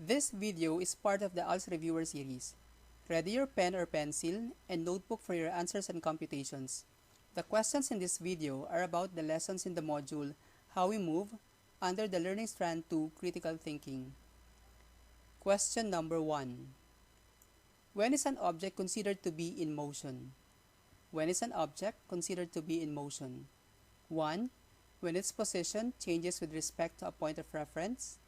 This video is part of the ALS Reviewer series. Ready your pen or pencil and notebook for your answers and computations. The questions in this video are about the lessons in the module How We Move under the Learning Strand 2 Critical Thinking. Question number 1. When is an object considered to be in motion? When is an object considered to be in motion? 1. When its position changes with respect to a point of reference.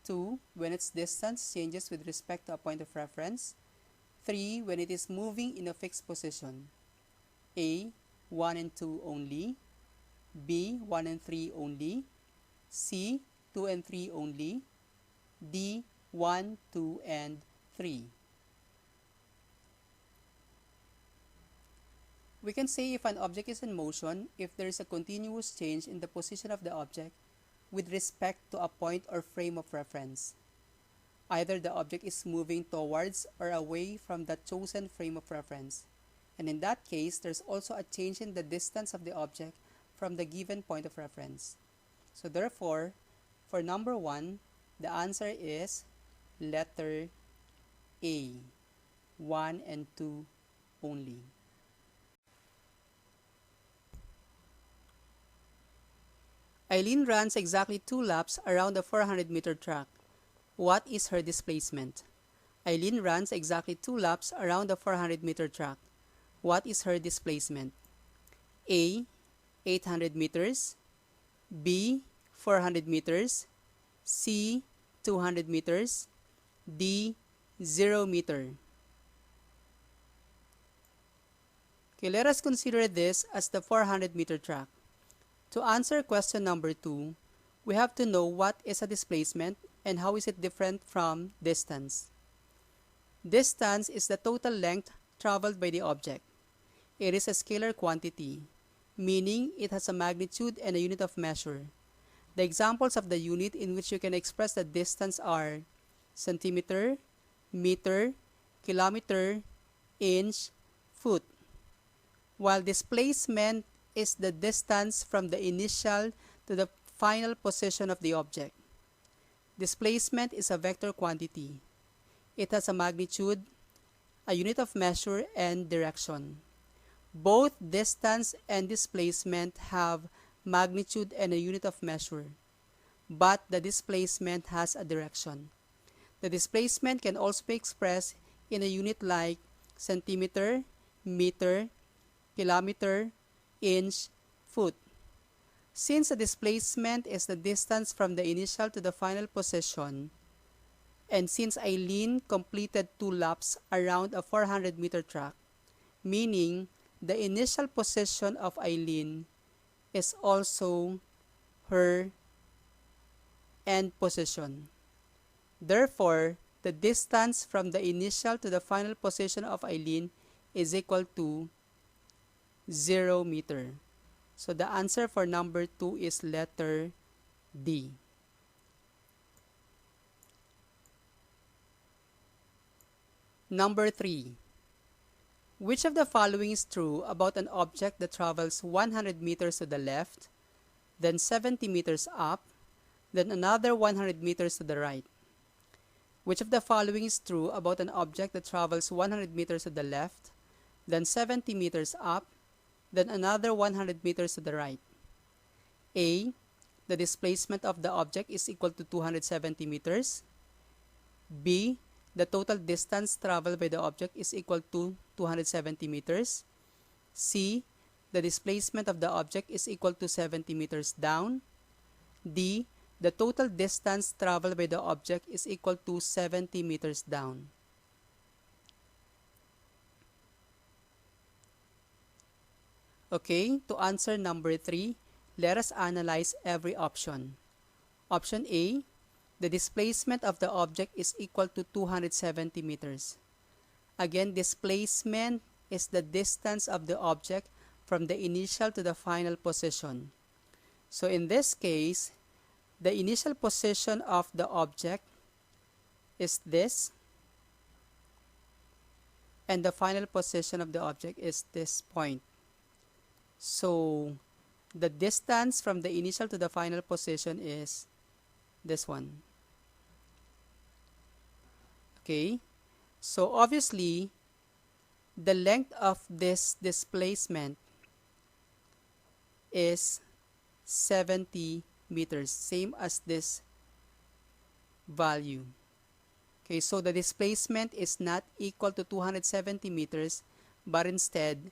2. When its distance changes with respect to a point of reference. 3. When it is moving in a fixed position. A. 1 and 2 only. B. 1 and 3 only. C. 2 and 3 only. D. 1, 2, and 3. We can say if an object is in motion if there is a continuous change in the position of the object with respect to a point or frame of reference. Either the object is moving towards or away from the chosen frame of reference, and in that case, there's also a change in the distance of the object from the given point of reference. So therefore, for number 1, the answer is letter A, 1 and 2 only. Eileen runs exactly 2 laps around the 400-meter track. What is her displacement? Eileen runs exactly 2 laps around the 400-meter track. What is her displacement? A. 800 meters. B. 400 meters. C. 200 meters. D. 0 meter. Okay, let us consider this as the 400-meter track. To answer question number 2, we have to know what is a displacement and how is it different from distance. Distance is the total length traveled by the object. It is a scalar quantity, meaning it has a magnitude and a unit of measure. The examples of the unit in which you can express the distance are centimeter, meter, kilometer, inch, foot. While displacement is the distance from the initial to the final position of the object. Displacement is a vector quantity. It has a magnitude, a unit of measure, and direction. Both distance and displacement have magnitude and a unit of measure, but the displacement has a direction. The displacement can also be expressed in a unit like centimeter, meter, kilometer, inch, foot. Since the displacement is the distance from the initial to the final position, and since Eileen completed 2 laps around a 400-meter track, meaning the initial position of Eileen is also her end position. Therefore, the distance from the initial to the final position of Eileen is equal to 0 meter. So the answer for number 2 is letter D. Number 3. Which of the following is true about an object that travels 100 meters to the left, then 70 meters up, then another 100 meters to the right? Which of the following is true about an object that travels 100 meters to the left, then 70 meters up, then another 100 meters to the right? A. The displacement of the object is equal to 270 meters. B. The total distance traveled by the object is equal to 270 meters. C. The displacement of the object is equal to 70 meters down. D. The total distance traveled by the object is equal to 70 meters down. Okay, to answer number 3, let us analyze every option. Option A, the displacement of the object is equal to 270 meters. Again, displacement is the distance of the object from the initial to the final position. So in this case, the initial position of the object is this, and the final position of the object is this point. So the distance from the initial to the final position is this one. Okay, so obviously the length of this displacement is 70 meters, same as this value. Okay, so the displacement is not equal to 270 meters, but instead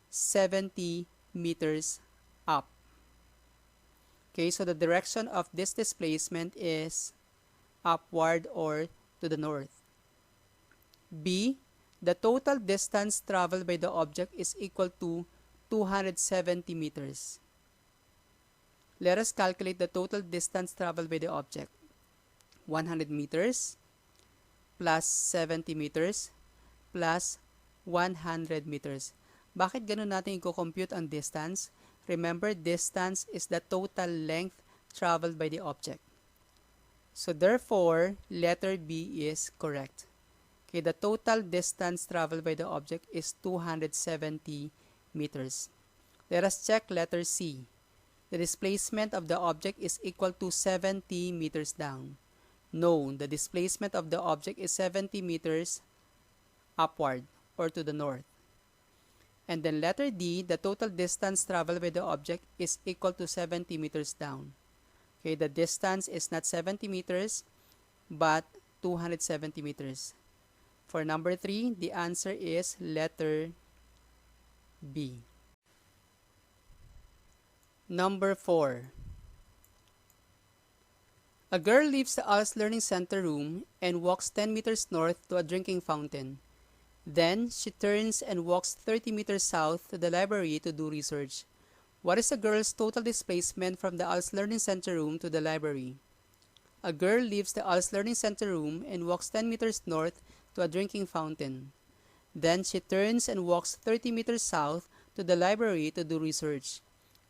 70 meters up. Okay, so the direction of this displacement is upward or to the north. B, the total distance traveled by the object is equal to 270 meters. Let us calculate the total distance traveled by the object. 100 meters plus 70 meters plus 100 meters. Bakit ganun natin i-compute ang distance? Remember, distance is the total length traveled by the object. So therefore, letter B is correct. Okay, the total distance traveled by the object is 270 meters. Let us check letter C. The displacement of the object is equal to 70 meters down. No, the displacement of the object is 70 meters upward or to the north. And then letter D, the total distance traveled by the object is equal to 70 meters down. Okay, the distance is not 70 meters, but 270 meters. For number 3, the answer is letter B. Number 4. A girl leaves the ALS Learning Center room and walks 10 meters north to a drinking fountain. Then, she turns and walks 30 meters south to the library to do research. What is a girl's total displacement from the ALS Learning Center room to the library? A girl leaves the ALS Learning Center room and walks 10 meters north to a drinking fountain. Then, she turns and walks 30 meters south to the library to do research.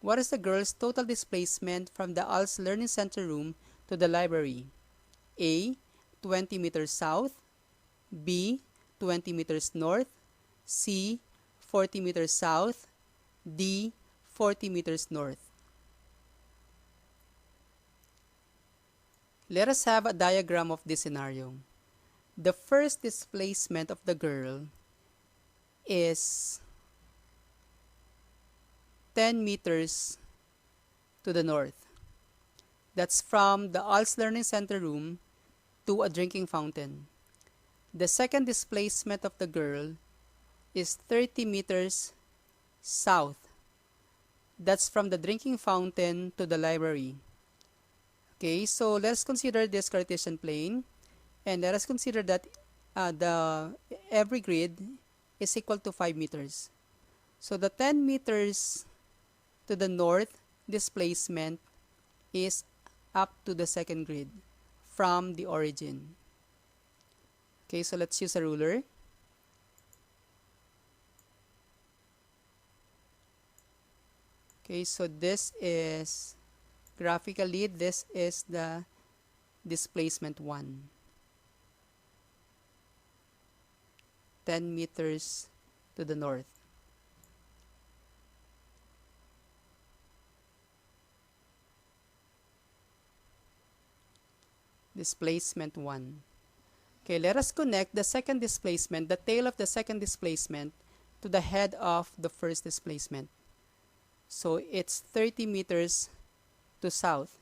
What is the girl's total displacement from the ALS Learning Center room to the library? A. 20 meters south. B. 20 meters north. C. 40 meters south. D. 40 meters north. Let us have a diagram of this scenario. The first displacement of the girl is 10 meters to the north. That's from the ALS Learning Center room to a drinking fountain. The second displacement of the girl is 30 meters south. That's from the drinking fountain to the library. Okay, so let's consider this Cartesian plane, and let us consider that every grid is equal to 5 meters. So the 10 meters to the north displacement is up to the second grid from the origin. Okay, so let's use a ruler. Okay, so this is, graphically, this is the displacement 1. 10 meters to the north. Displacement 1. Okay, let us connect the second displacement, the tail of the second displacement, to the head of the first displacement. So it's 30 meters to south.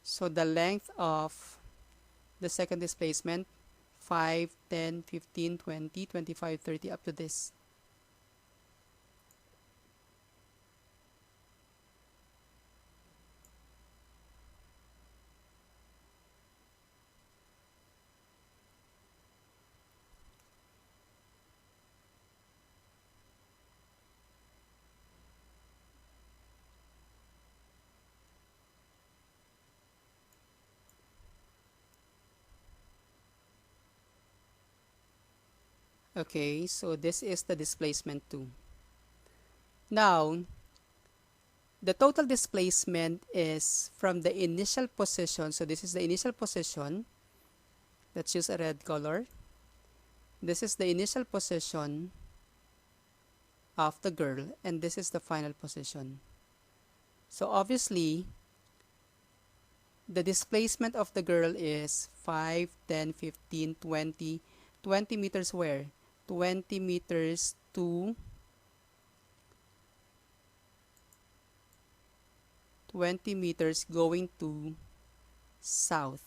So the length of the second displacement, 5, 10, 15, 20, 25, 30, up to this. Okay, so this is the displacement 2. Now, the total displacement is from the initial position. So this is the initial position. Let's use a red color. This is the initial position of the girl, and this is the final position. So obviously, the displacement of the girl is 5, 10, 15, 20. 20 meters where? 20 meters to 20 meters going to south.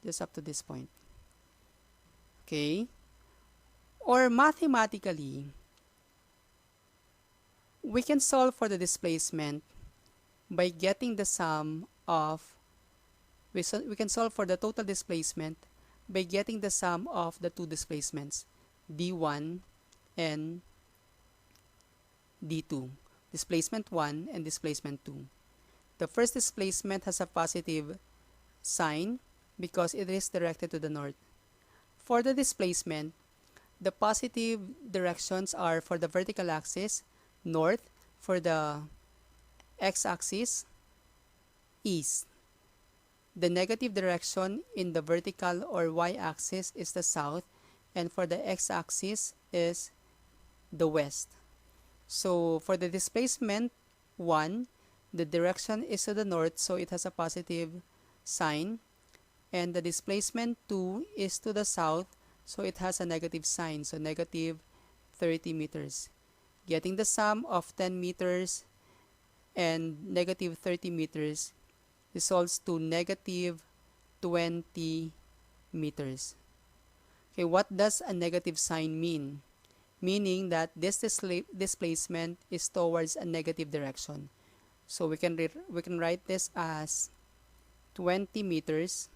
Just up to this point. Okay? Or mathematically, we can solve for the displacement by getting the sum of, we can solve for the total displacement by getting the sum of the two displacements, d1 and d2. Displacement 1 and displacement 2. The first displacement has a positive sign because it is directed to the north. For the displacement, the positive directions are for the vertical axis, north; for the x-axis, east. The negative direction in the vertical or y-axis is the south, and for the x-axis is the west. So for the displacement 1, the direction is to the north, so it has a positive sign. And the displacement 2 is to the south, so it has a negative sign, so negative 30 meters. Getting the sum of 10 meters and negative 30 meters results to negative 20 meters. Okay, what does a negative sign mean? Meaning that this displacement is towards a negative direction. So we can write this as 20 meters.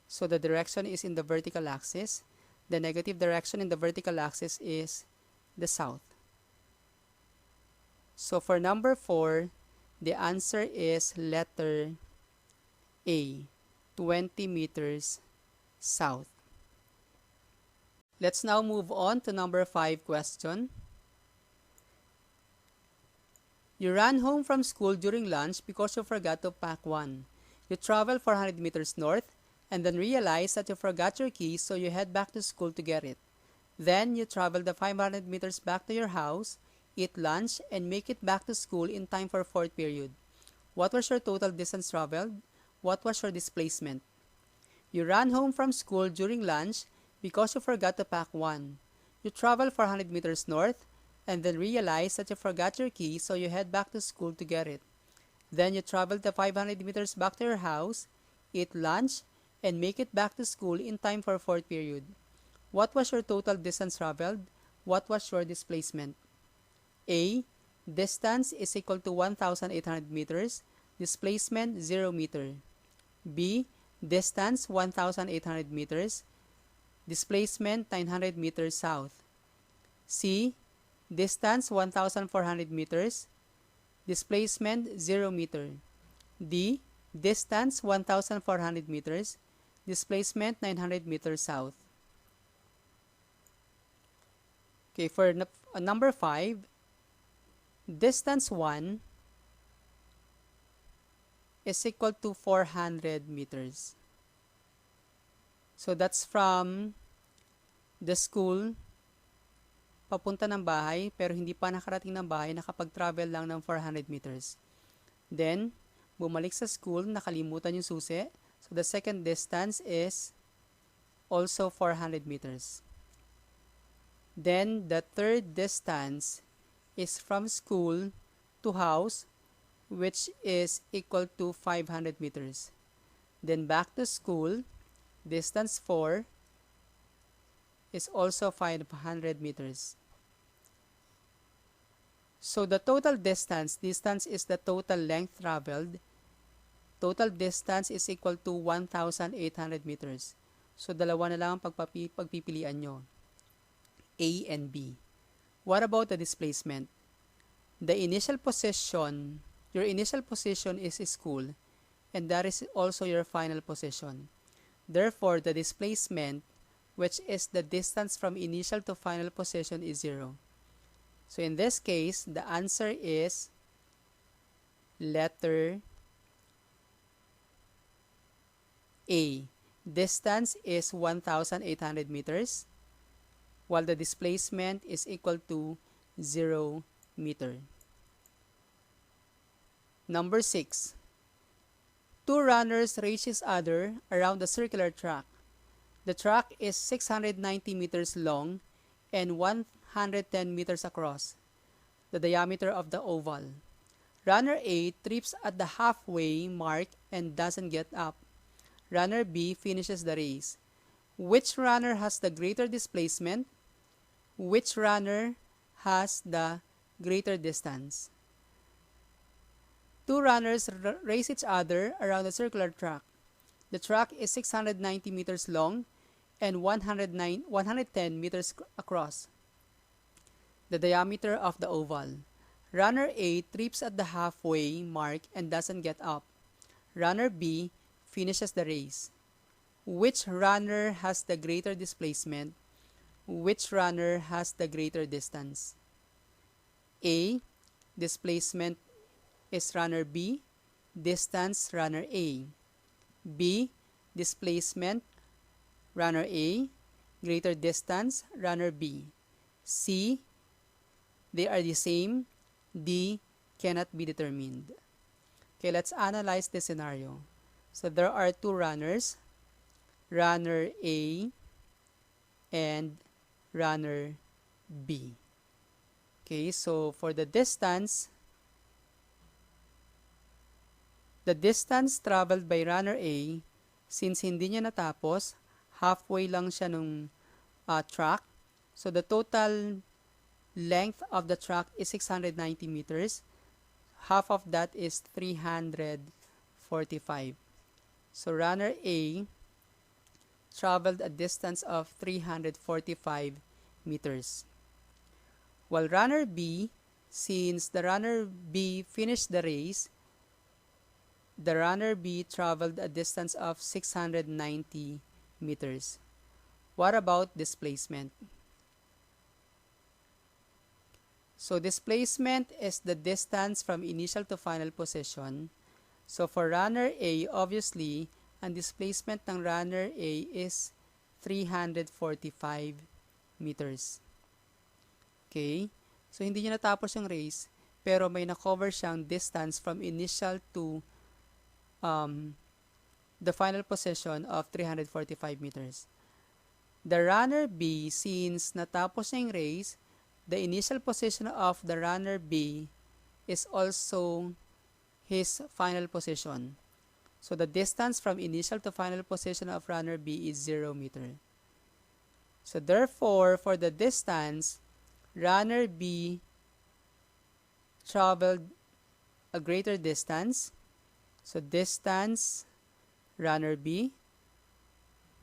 So the direction is in the vertical axis. The negative direction in the vertical axis is the south. So for number 4, the answer is letter A, 20 meters south. Let's now move on to number 5 question. You ran home from school during lunch because you forgot to pack one. You travel 400 meters north and then realize that you forgot your keys, so you head back to school to get it. Then you travel the 500 meters back to your house, eat lunch, and make it back to school in time for fourth period. What was your total distance traveled? What was your displacement? You ran home from school during lunch because you forgot to pack one. You travel 400 meters north and then realize that you forgot your keys, so you head back to school to get it. Then you travel the 500 meters back to your house, eat lunch, and make it back to school in time for fourth period. What was your total distance traveled? What was your displacement? A. Distance is equal to 1,800 meters. Displacement 0 meter. B. Distance 1,800 meters. Displacement 900 meters south. C. Distance 1,400 meters. Displacement 0 meter. D. Distance 1,400 meters. Displacement 900 meters south. Okay, for number 5, distance 1 is equal to 400 meters. So that's from the school papunta ng bahay, pero hindi pa nakarating ng bahay, nakapag-travel lang ng 400 meters. Then, bumalik sa school, nakalimutan yung susi. So the second distance is also 400 meters. Then the third distance is from school to house, which is equal to 500 meters. Then back to school, distance 4 is also 500 meters. So the total distance is the total length traveled. Total distance is equal to 1,800 meters. So dalawa na lang ang pagpipilian nyo, A and B. What about the displacement? The initial position, your initial position is school, and that is also your final position. Therefore, the displacement, which is the distance from initial to final position, is 0. So in this case, the answer is letter A. Distance is 1,800 meters, while the displacement is equal to 0 meter. Number 6. Two runners race each other around a circular track. The track is 690 meters long and 110 meters across, the diameter of the oval. Runner A trips at the halfway mark and doesn't get up. Runner B finishes the race. Which runner has the greater displacement? Which runner has the greater distance? Two runners race each other around a circular track. The track is 690 meters long and 110 meters across, the diameter of the oval. Runner A trips at the halfway mark and doesn't get up. Runner B finishes the race. Which runner has the greater displacement? Which runner has the greater distance? A. Displacement is runner B. Distance, runner A. B. Displacement, runner A. Greater distance, runner B. C. They are the same. D. Cannot be determined. Okay, let's analyze this scenario. So there are two runners, runner A and runner B. Okay, so for the distance traveled by runner A, since hindi niya natapos, halfway lang siya nung track. So the total length of the track is 690 meters. Half of that is 345. So runner A traveled a distance of 345 meters. While runner B, since the runner B finished the race, the runner B traveled a distance of 690 meters. What about displacement? So displacement is the distance from initial to final position. So for runner A, obviously, ang displacement ng runner A is 345 meters. Okay? So hindi niya natapos yung race, pero may na-cover siyang distance from initial to the final position of 345 meters. The runner B, since natapos niya yung race, the initial position of the runner B is also his final position. So the distance from initial to final position of runner B is 0 meter. So therefore, for the distance, runner B traveled a greater distance. So distance, runner B.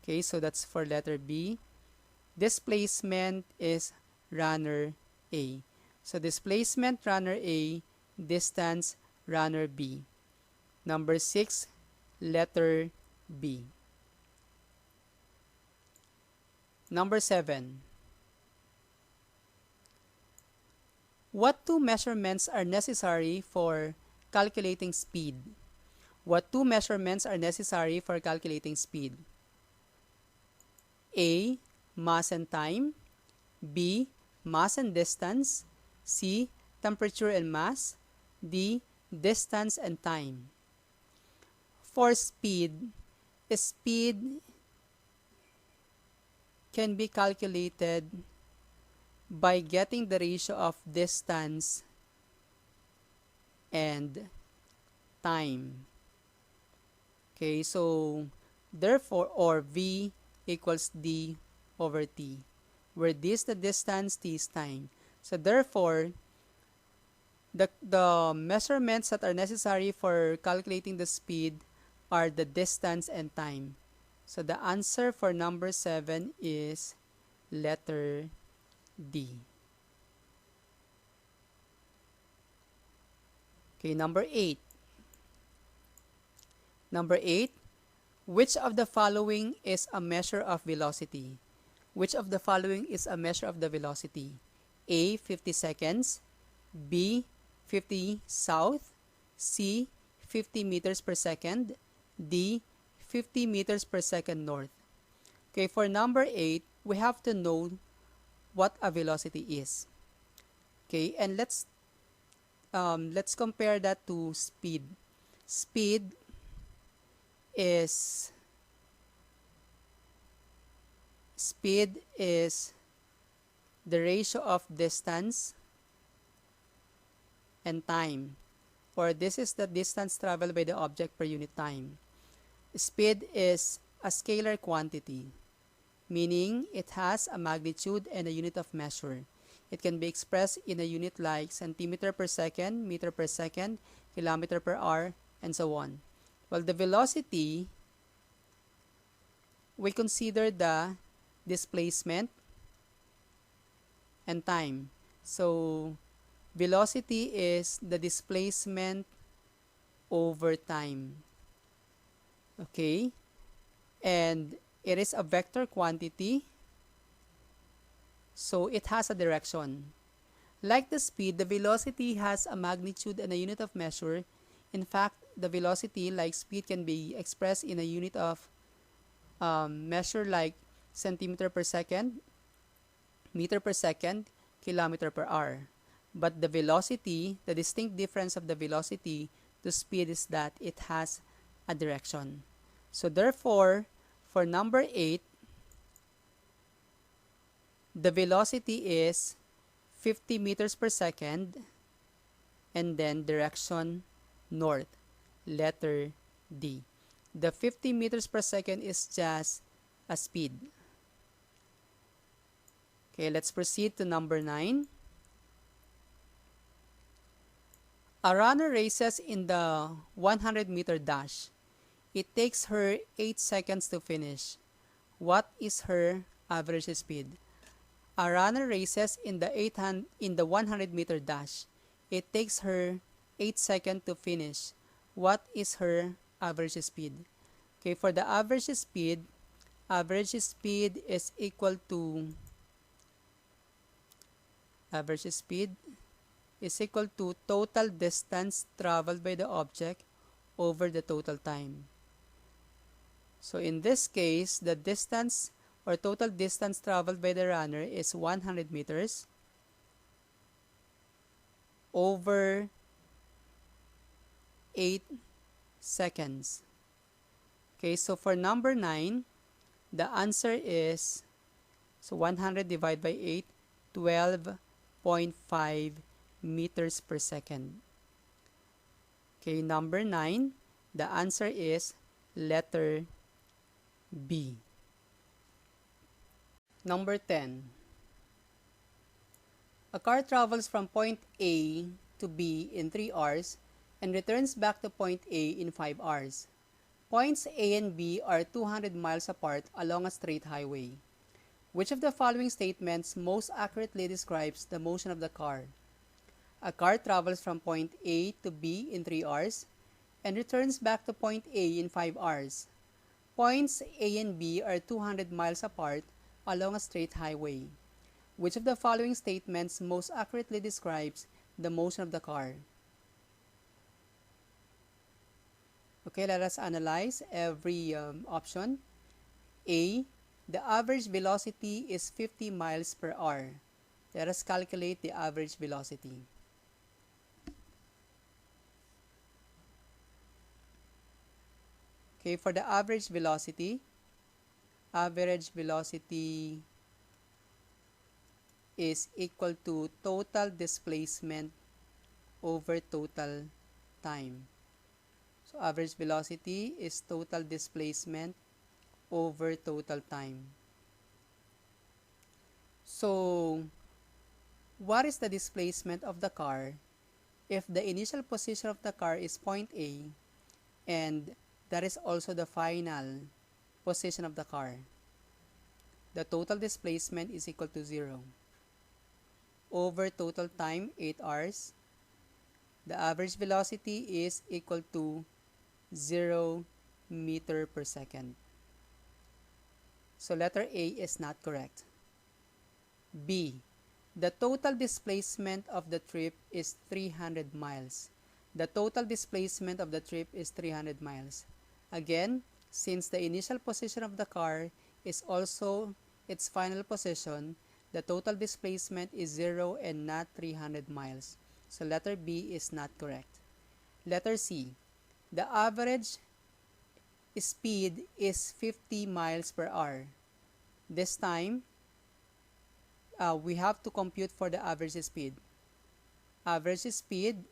Okay, so that's for letter B. Displacement is runner A. So displacement, runner A. Distance, runner B. Number 6, letter B. Number 7. What two measurements are necessary for calculating speed? What two measurements are necessary for calculating speed? A. Mass and time. B. Mass and distance. C. Temperature and mass. D. Distance and time. For speed can be calculated by getting the ratio of distance and time. Okay, so therefore, or V equals D over T, where D is the distance, T is time. So therefore, the measurements that are necessary for calculating the speed are the distance and time. So the answer for number 7 is letter D. Okay, number 8. Number 8, which of the following is a measure of velocity? Which of the following is a measure of the velocity? A. 50 seconds. B. 50 south. C. 50 meters per second. D. 50 meters per second north. Okay, for number 8, we have to know what a velocity is. Okay, and let's compare that to speed. Speed is the ratio of distance and time, or this is the distance traveled by the object per unit time. Speed is a scalar quantity, meaning it has a magnitude and a unit of measure. It can be expressed in a unit like centimeter per second, meter per second, kilometer per hour, and so on. While the velocity, we consider the displacement and time. So, velocity is the displacement over time. Okay? And it is a vector quantity, so it has a direction. Like the speed, the velocity has a magnitude and a unit of measure. In fact, the velocity, like speed, can be expressed in a unit of measure like centimeter per second, meter per second, kilometer per hour. But the velocity, the distinct difference of the velocity to speed is that it has a direction. So therefore, for number 8, the velocity is 50 meters per second and then direction north, letter D. The 50 meters per second is just a speed. Okay, let's proceed to number 9. A runner races in the 100-meter dash. It takes her 8 seconds to finish. What is her average speed? A runner races in the 100-meter dash. It takes her 8 seconds to finish. What is her average speed? Okay, for the average speed is equal to total distance traveled by the object over the total time. So in this case, the distance or total distance traveled by the runner is 100 meters over 8 seconds. Okay, so for number 9, the answer is, so 100 divided by 8, 12.5 meters per second. Okay, number 9, the answer is letter B. Number 10. A car travels from point A to B in 3 hours and returns back to point A in 5 hours. Points A and B are 200 miles apart along a straight highway. Which of the following statements most accurately describes the motion of the car? A car travels from point A to B in 3 hours and returns back to point A in 5 hours. Points A and B are 200 miles apart along a straight highway. Which of the following statements most accurately describes the motion of the car? Okay, let us analyze every option. A, the average velocity is 50 miles per hour. Let us calculate the average velocity. Okay, for the average velocity is equal to total displacement over total time. So average velocity is total displacement over total time. So what is the displacement of the car if the initial position of the car is point A and that is also the final position of the car? The total displacement is equal to 0. Over total time, 8 hours, the average velocity is equal to 0 meter per second. So letter A is not correct. B, the total displacement of the trip is 300 miles. The total displacement of the trip is 300 miles. Again, since the initial position of the car is also its final position, the total displacement is 0 and not 300 miles. So letter B is not correct. Letter C, the average speed is 50 miles per hour. This time, we have to compute for the average speed. Average speed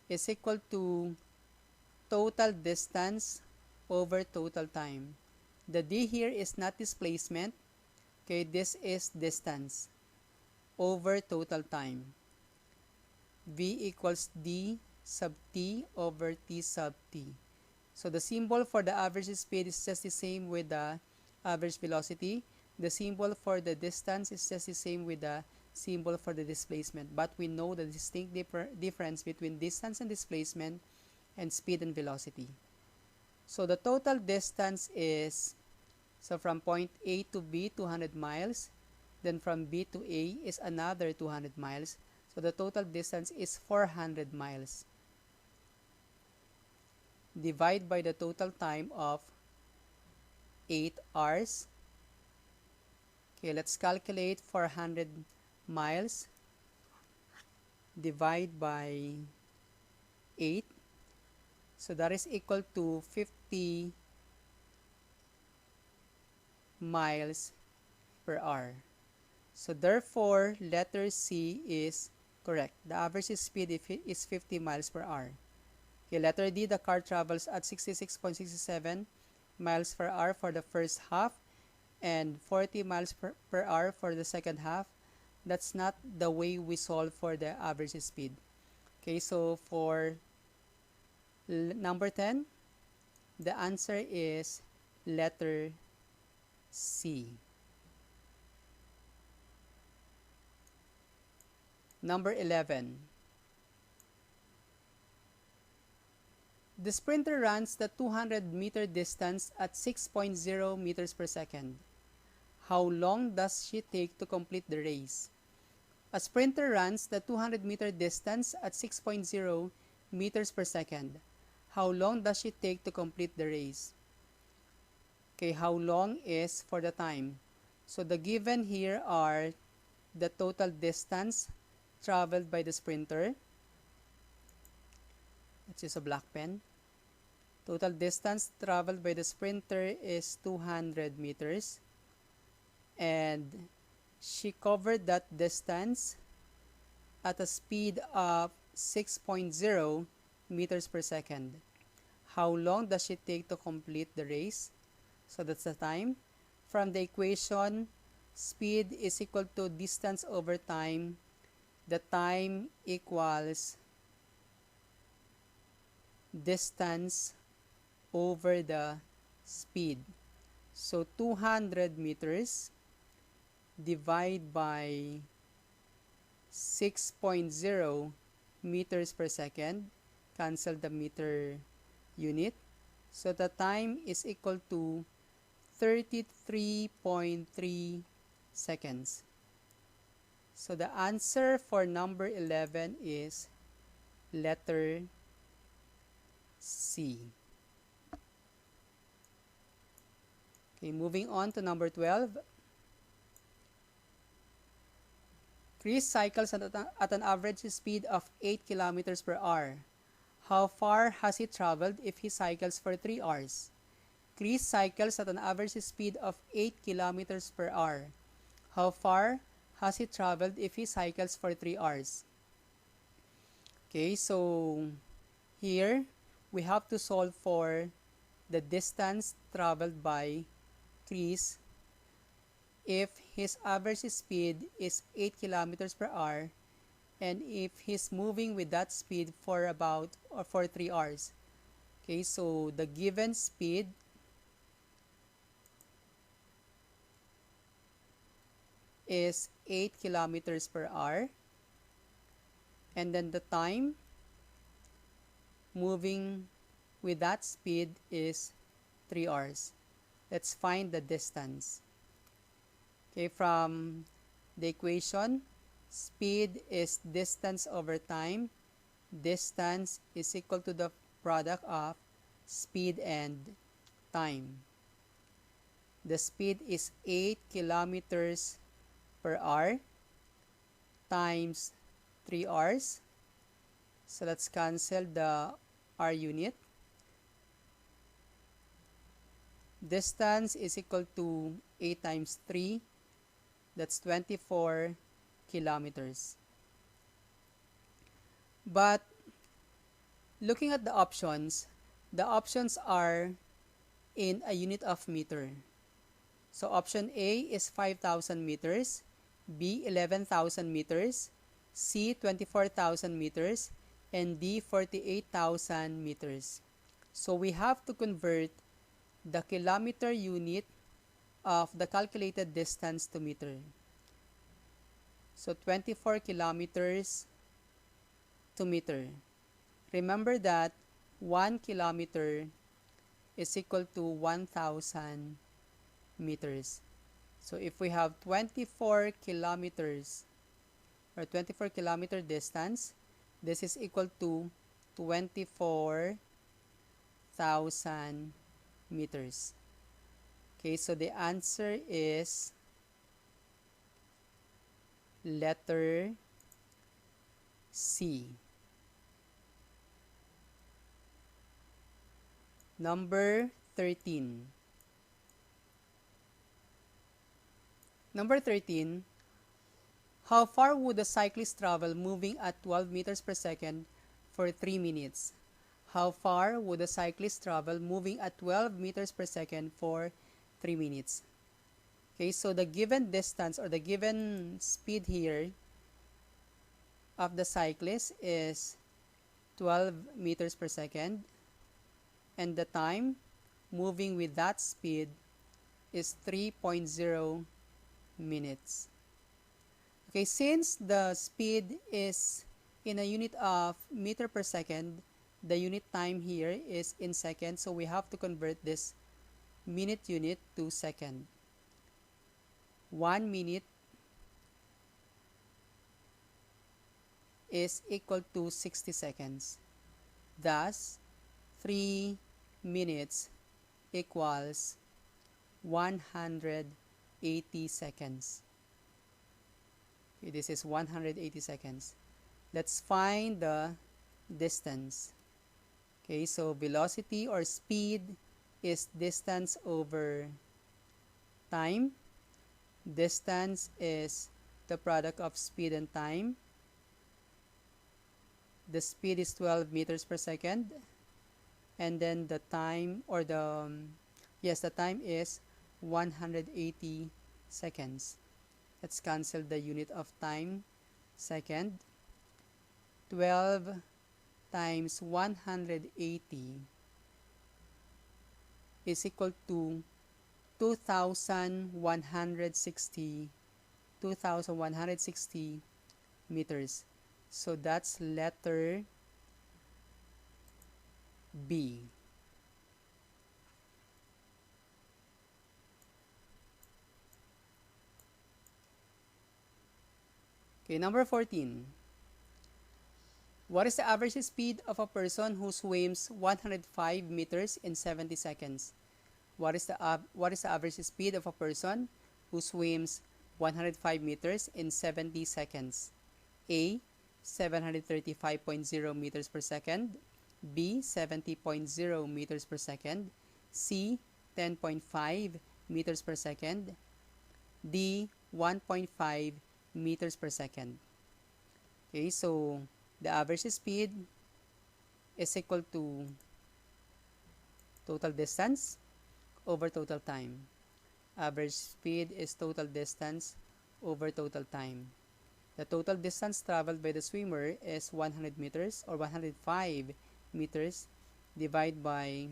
is equal to total distance over total time. The D here is not displacement. Okay, this is distance over total time. V equals D sub T over T sub T. So the symbol for the average speed is just the same with the average velocity. The symbol for the distance is just the same with the symbol for the displacement. But we know the distinct difference between distance and displacement and speed and velocity. So the total distance is, so from point A to B, 200 miles. Then from B to A is another 200 miles. So the total distance is 400 miles. Divide by the total time of 8 hours. Okay, let's calculate 400 miles. Divide by 8. So that is equal to 50 miles per hour. So therefore, letter C is correct. The average speed is 50 miles per hour. Okay, letter D, the car travels at 66.67 miles per hour for the first half and 40 miles per hour for the second half. That's not the way we solve for the average speed. Okay, so for number 10, the answer is letter C. Number 11. The sprinter runs the 200-meter distance at 6.0 meters per second. How long does she take to complete the race? A sprinter runs the 200-meter distance at 6.0 meters per second. How long does she take to complete the race? Okay, how long is for the time. So the given here are the total distance traveled by the sprinter. Let's use a black pen. Total distance traveled by the sprinter is 200 meters. And she covered that distance at a speed of 6.0 meters per second. How long does she take to complete the race? So that's the time. From the equation, speed is equal to distance over time. The time equals distance over the speed. So 200 meters divide by 6.0 meters per second. Cancel the meter unit. So the time is equal to 33.3 seconds. So the answer for number 11 is letter C. Okay, moving on to number 12. Chris cycles at an average speed of 8 kilometers per hour. How far has he traveled if he cycles for 3 hours? Chris cycles at an average speed of 8 kilometers per hour. How far has he traveled if he cycles for 3 hours? Okay, so here we have to solve for the distance traveled by Chris if his average speed is 8 kilometers per hour and if he's moving with that speed for about or for 3 hours. Okay, so the given speed is 8 kilometers per hour, and then the time moving with that speed is 3 hours. Let's find the distance. Okay, from the equation, speed is distance over time. Distance is equal to the product of speed and time. the speed is 8 kilometers per hour times 3 hours. So let's cancel the R unit. Distance is equal to 8 times 3. That's 24 kilometers. But looking at the options are in a unit of meter. So option A is 5,000 meters, B 11,000 meters, C 24,000 meters, and D 48,000 meters. So we have to convert the kilometer unit of the calculated distance to meter. So 24 kilometers to meter. Remember that 1 kilometer is equal to 1,000 meters. So if we have 24 kilometers or 24 kilometer distance, this is equal to 24,000 meters. Okay, so the answer is letter C. Number 13. Number 13, how far would a cyclist travel moving at 12 meters per second for 3 minutes? How far would a cyclist travel moving at 12 meters per second for 3 minutes? Okay, so the given distance or the given speed here of the cyclist is 12 meters per second, and the time moving with that speed is 3.0 minutes. Okay, since the speed is in a unit of meter per second, the unit time here is in seconds, so we have to convert this minute unit to second. 1 minute is equal to 60 seconds. Thus, 3 minutes equals 180 seconds. Okay, this is 180 seconds. Let's find the distance. Okay, so velocity or speed is distance over time. Distance is the product of speed and time. The speed is 12 meters per second. And then the time or the time is 180 seconds. Let's cancel the unit of time, second. 12 times 180 is equal to 2,160 meters. So that's letter B. Okay, number 14. What is the average speed of a person who swims 105 meters in 70 seconds? What is the average speed of a person who swims 105 meters in 70 seconds? A. 735.0 meters per second. B. 70.0 meters per second. C. 10.5 meters per second. D. 1.5 meters per second. Okay, so the average speed is equal to total distance over total time. Average speed is total distance over total time. The total distance traveled by the swimmer is 100 meters or 105 meters divided by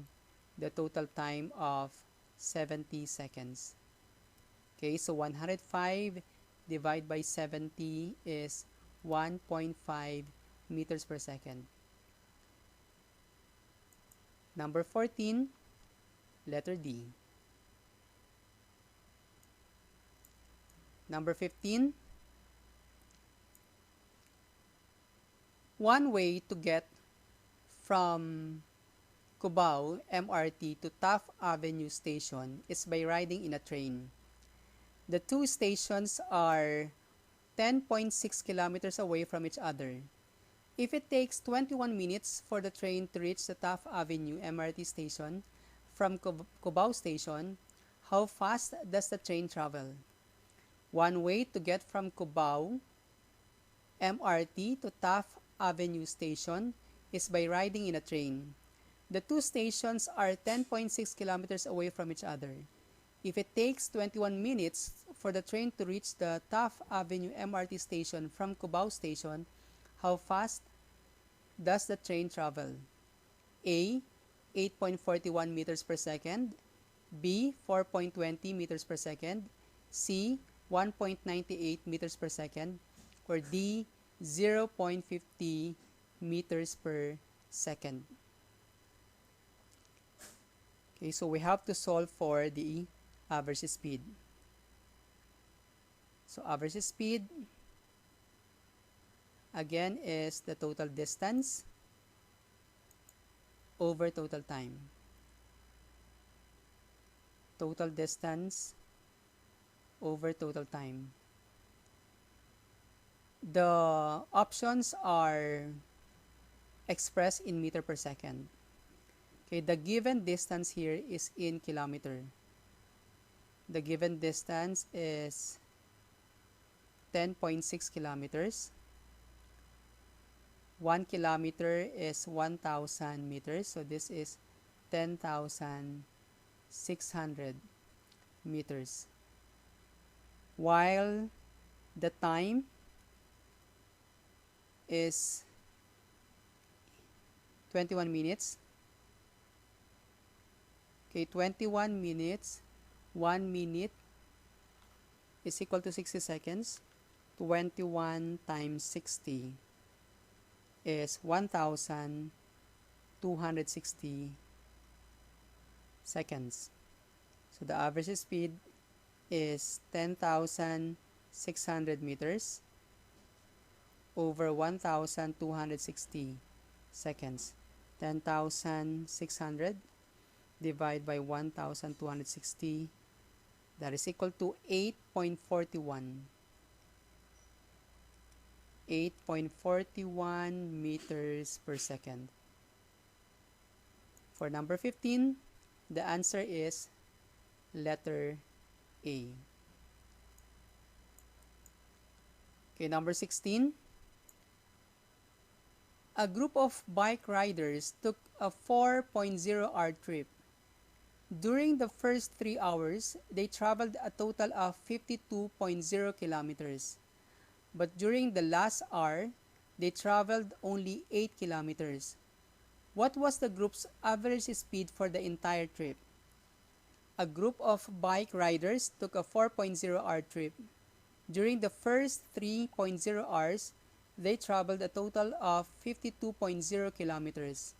the total time of 70 seconds. Okay, so 105 divided by 70 is 1.5 meters per second. Number 14, letter D. Number 15, one way to get from Cubao MRT to Taft Avenue Station is by riding in a train. The two stations are 10.6 kilometers away from each other. If it takes 21 minutes for the train to reach the Taft Avenue MRT station from Cubao Station, how fast does the train travel? One way to get from Cubao MRT to Taft Avenue Station is by riding in a train. The two stations are 10.6 kilometers away from each other. If it takes 21 minutes for the train to reach the Taft Avenue MRT station from Cubao Station, how fast does the train travel? A. 8.41 meters per second, B. 4.20 meters per second, C. 1.98 meters per second, or D. 0.50 meters per second. Okay, so we have to solve for the average speed. So average speed, again, is the total distance over total time. Total distance over total time. The options are expressed in meter per second. Okay, the given distance here is in kilometer. The given distance is 10.6 kilometers. 1 kilometer is 1,000 meters. So this is 10,600 meters. While the time is 21 minutes. Okay, 21 minutes. 1 minute is equal to 60 seconds. 21 times 60 is 1,260 seconds. So the average speed is 10,600 meters over 1,260 seconds. 10,600 divided by 1,260, that is equal to 8.41. 8.41 meters per second. For number 15, the answer is letter A. Okay, number 16. A group of bike riders took a 4.0-hour trip. During the first 3 hours, they traveled a total of 52.0 kilometers. But during the last hour, they traveled only 8 kilometers. What was the group's average speed for the entire trip? A group of bike riders took a 4.0-hour trip. During the first 3.0 hours, they traveled a total of 52.0 kilometers.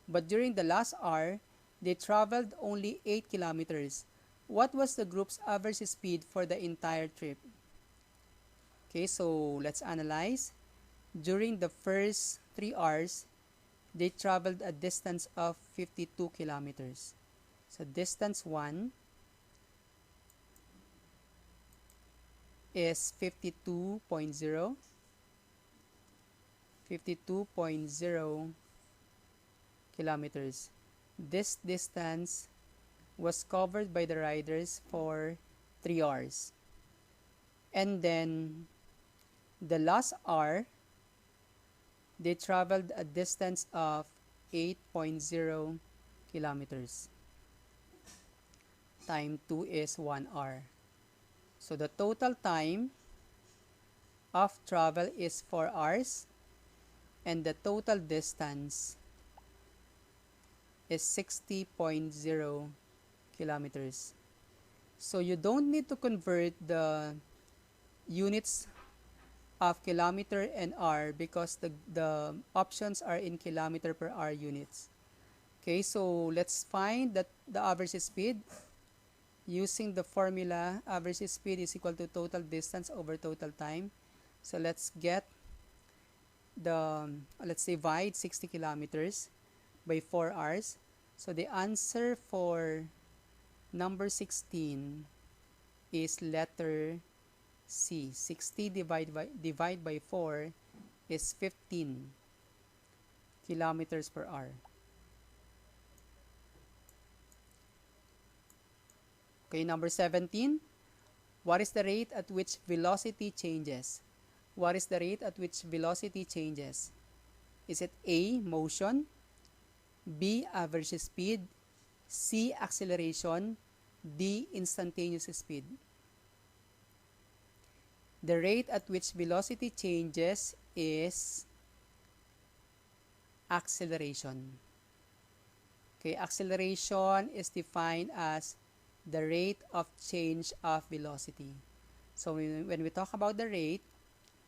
But during the last hour, they traveled only 8 kilometers. What was the group's average speed for the entire trip? Okay, so let's analyze. During the first 3 hours, they traveled a distance of 52 kilometers. So distance 1 is 52.0 kilometers. This distance was covered by the riders for 3 hours. And then the last hour, they traveled a distance of 8.0 kilometers. Time 2 is 1 hour. So the total time of travel is 4 hours, and the total distance is 60.0 kilometers. So you don't need to convert the units of kilometer and hour because the options are in kilometer per hour units. Okay, so let's find that the average speed using the formula. Average speed is equal to total distance over total time. So let's get let's divide 60 kilometers by 4 hours. So the answer for number 16 is letter C. 60 divided by 4 is 15 kilometers per hour. Okay, number 17. What is the rate at which velocity changes? What is the rate at which velocity changes? Is it A, motion, B, average speed, C, acceleration, D, instantaneous speed? The rate at which velocity changes is acceleration. Okay, acceleration is defined as the rate of change of velocity. So when we talk about the rate,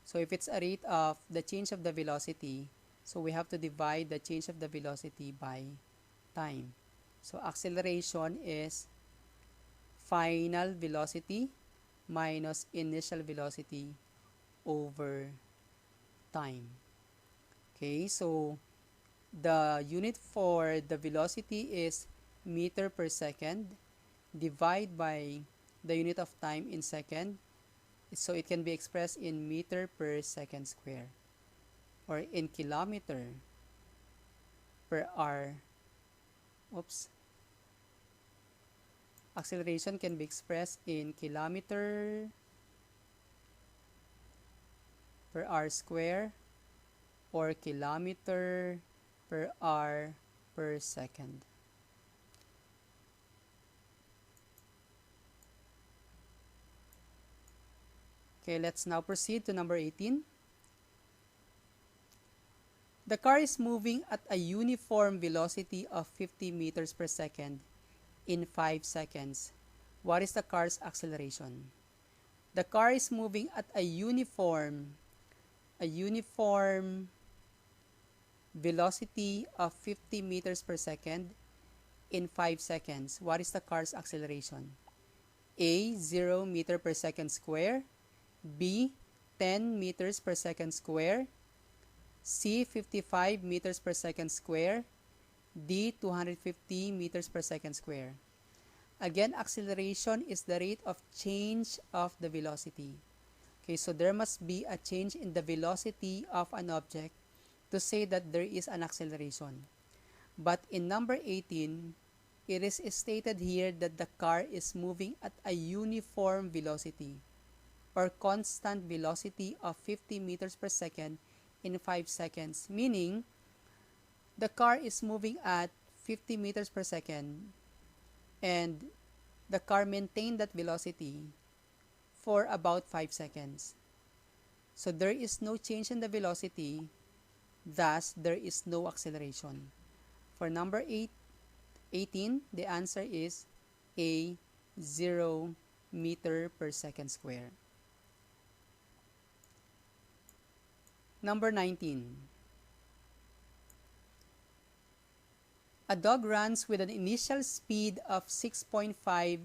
so if it's a rate of the change of the velocity, so we have to divide the change of the velocity by time. So acceleration is final velocity minus initial velocity over time. Okay, so the unit for the velocity is meter per second divided by the unit of time in second. So it can be expressed in meter per second square or in kilometer per hour. Oops. Acceleration can be expressed in kilometer per hour square or kilometer per hour per second. Okay, let's now proceed to number 18. The car is moving at a uniform velocity of 50 meters per second in 5 seconds. What is the car's acceleration? The car is moving at a uniform velocity of 50 meters per second in 5 seconds. What is the car's acceleration? A, 0 meter per second square, B, 10 meters per second square, C, 55 meters per second square, D, 250 meters per second square. Again, acceleration is the rate of change of the velocity. Okay, so there must be a change in the velocity of an object to say that there is an acceleration. But in number 18, it is stated here that the car is moving at a uniform velocity or constant velocity of 50 meters per second in 5 seconds, meaning the car is moving at 50 meters per second and the car maintained that velocity for about 5 seconds. So there is no change in the velocity, thus there is no acceleration. For number 18, the answer is A, 0 meter per second square. Number 19. A dog runs with an initial speed of 6.5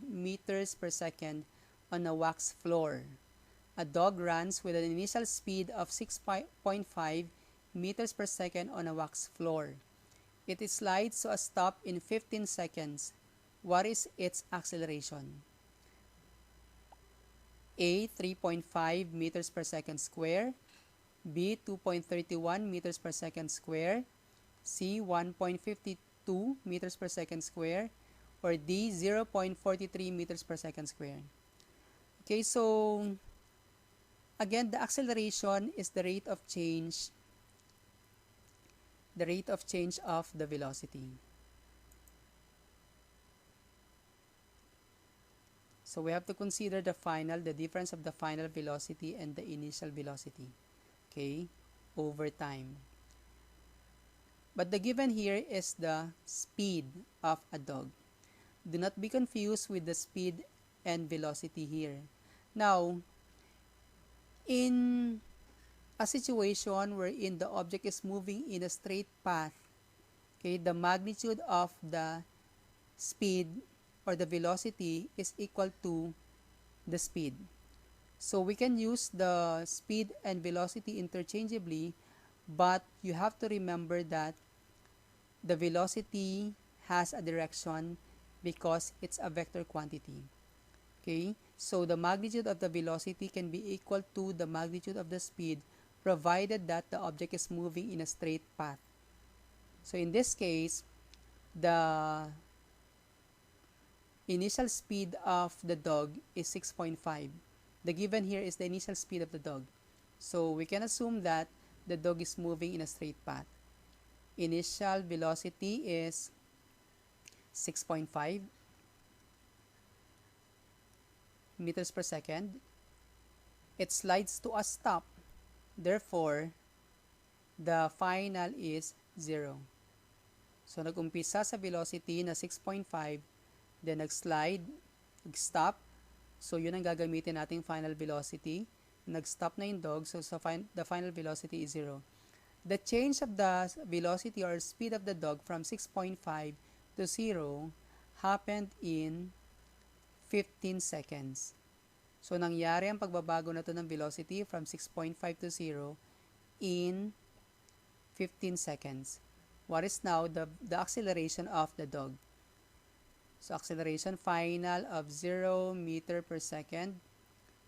meters per second on a wax floor. A dog runs with an initial speed of 6.5 meters per second on a wax floor. It slides to a stop in 15 seconds. What is its acceleration? A, 3.5 meters per second square, B, 2.31 meters per second square, C, 1.52 meters per second square, or D, 0.43 meters per second square. Okay, so again, the acceleration is the rate of change of the velocity. So we have to consider the difference of the final velocity and the initial velocity, okay, over time. But the given here is the speed of a dog. Do not be confused with the speed and velocity here. Now, in a situation wherein the object is moving in a straight path, okay, the magnitude of the speed or the velocity is equal to the speed. So we can use the speed and velocity interchangeably, but you have to remember that the velocity has a direction because it's a vector quantity. Okay, so the magnitude of the velocity can be equal to the magnitude of the speed provided that the object is moving in a straight path. So in this case, the initial speed of the dog is 6.5. The given here is the initial speed of the dog. So we can assume that the dog is moving in a straight path. Initial velocity is 6.5 meters per second. It slides to a stop. Therefore, the final is 0. So nag-umpisa sa velocity na 6.5, then nag-slide, nag-stop. So yun ang gagamitin nating final velocity. Nag-stop na yung dog, so the final velocity is 0. The change of the velocity or speed of the dog from 6.5 to 0 happened in 15 seconds. So nangyari ang pagbabago na to ng velocity from 6.5 to 0 in 15 seconds. What is now the acceleration of the dog? So acceleration final of 0 meter per second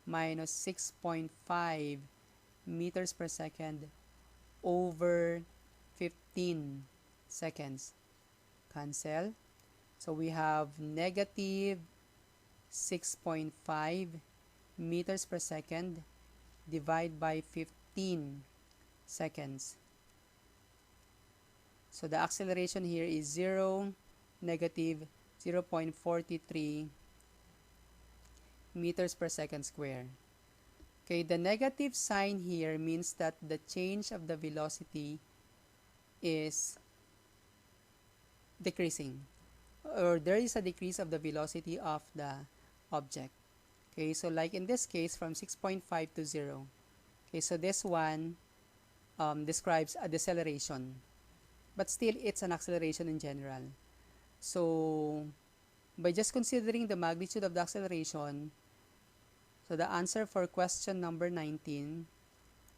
minus 6.5 meters per second over 15 seconds. Cancel. So we have negative 6.5 meters per second divided by 15 seconds. So the acceleration here is negative 0.43 meters per second square. Okay, the negative sign here means that the change of the velocity is decreasing, or there is a decrease of the velocity of the object. Okay, so like in this case from 6.5 to 0. Okay, so this one describes a deceleration, but still it's an acceleration in general. So by just considering the magnitude of the acceleration, so the answer for question number 19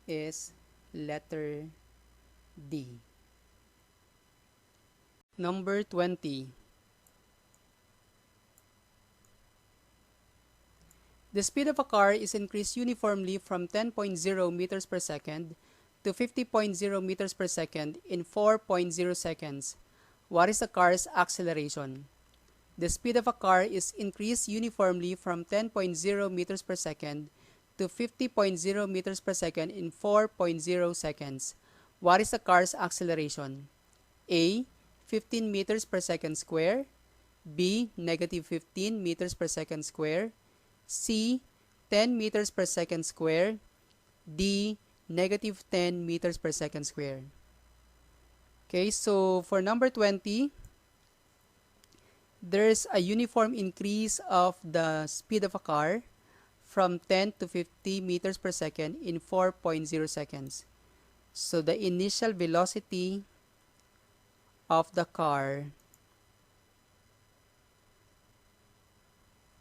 is letter D. Number 20. The speed of a car is increased uniformly from 10.0 meters per second to 50.0 meters per second in 4.0 seconds. What is the car's acceleration? The speed of a car is increased uniformly from 10.0 meters per second to 50.0 meters per second in 4.0 seconds. What is the car's acceleration? A. 15 meters per second square. B. Negative 15 meters per second square. C. 10 meters per second square. D. Negative 10 meters per second square. Okay, so for number 20, there's a uniform increase of the speed of a car from 10 to 50 meters per second in 4.0 seconds. So the initial velocity of the car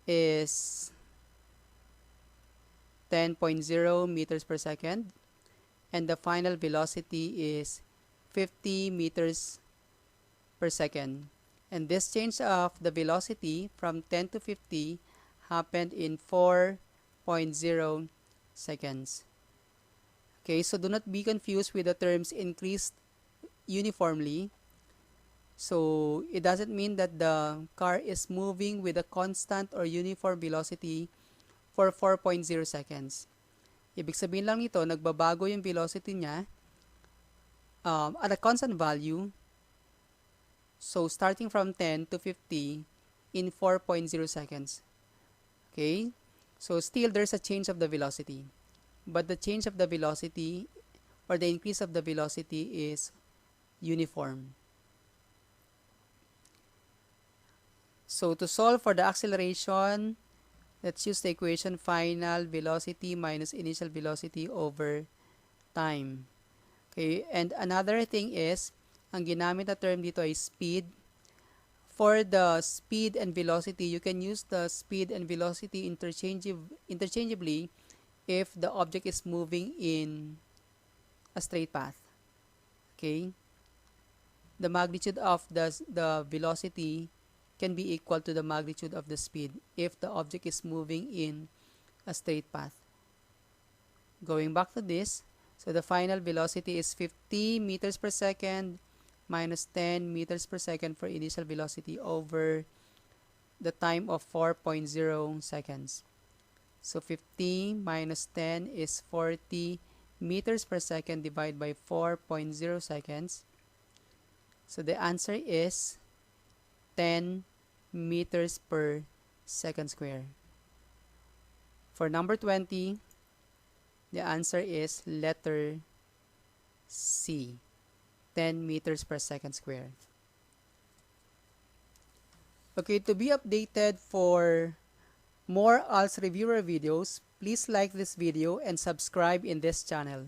is 10.0 meters per second, and the final velocity is 50 meters per second. And this change of the velocity from 10 to 50 happened in 4.0 seconds. Okay, so do not be confused with the terms increased uniformly. So it doesn't mean that the car is moving with a constant or uniform velocity for 4.0 seconds. Ibig sabihin lang nito, nagbabago yung velocity niya at a constant value. So starting from 10 to 50 in 4.0 seconds. Okay? So still there's a change of the velocity. But the change of the velocity or the increase of the velocity is uniform. So to solve for the acceleration, let's use the equation final velocity minus initial velocity over time. Okay, and another thing is, ang ginamit na term dito ay speed. For the speed and velocity, you can use the speed and velocity interchangeably if the object is moving in a straight path. Okay? the magnitude of the velocity can be equal to the magnitude of the speed if the object is moving in a straight path. Going back to this, so the final velocity is 50 meters per second minus 10 meters per second for initial velocity over the time of 4.0 seconds. So 50 minus 10 is 40 meters per second divided by 4.0 seconds. So the answer is 10 meters per second square. For number 20, the answer is letter C, 10 meters per second square. Okay, to be updated for more ALS reviewer videos, please like this video and subscribe in this channel.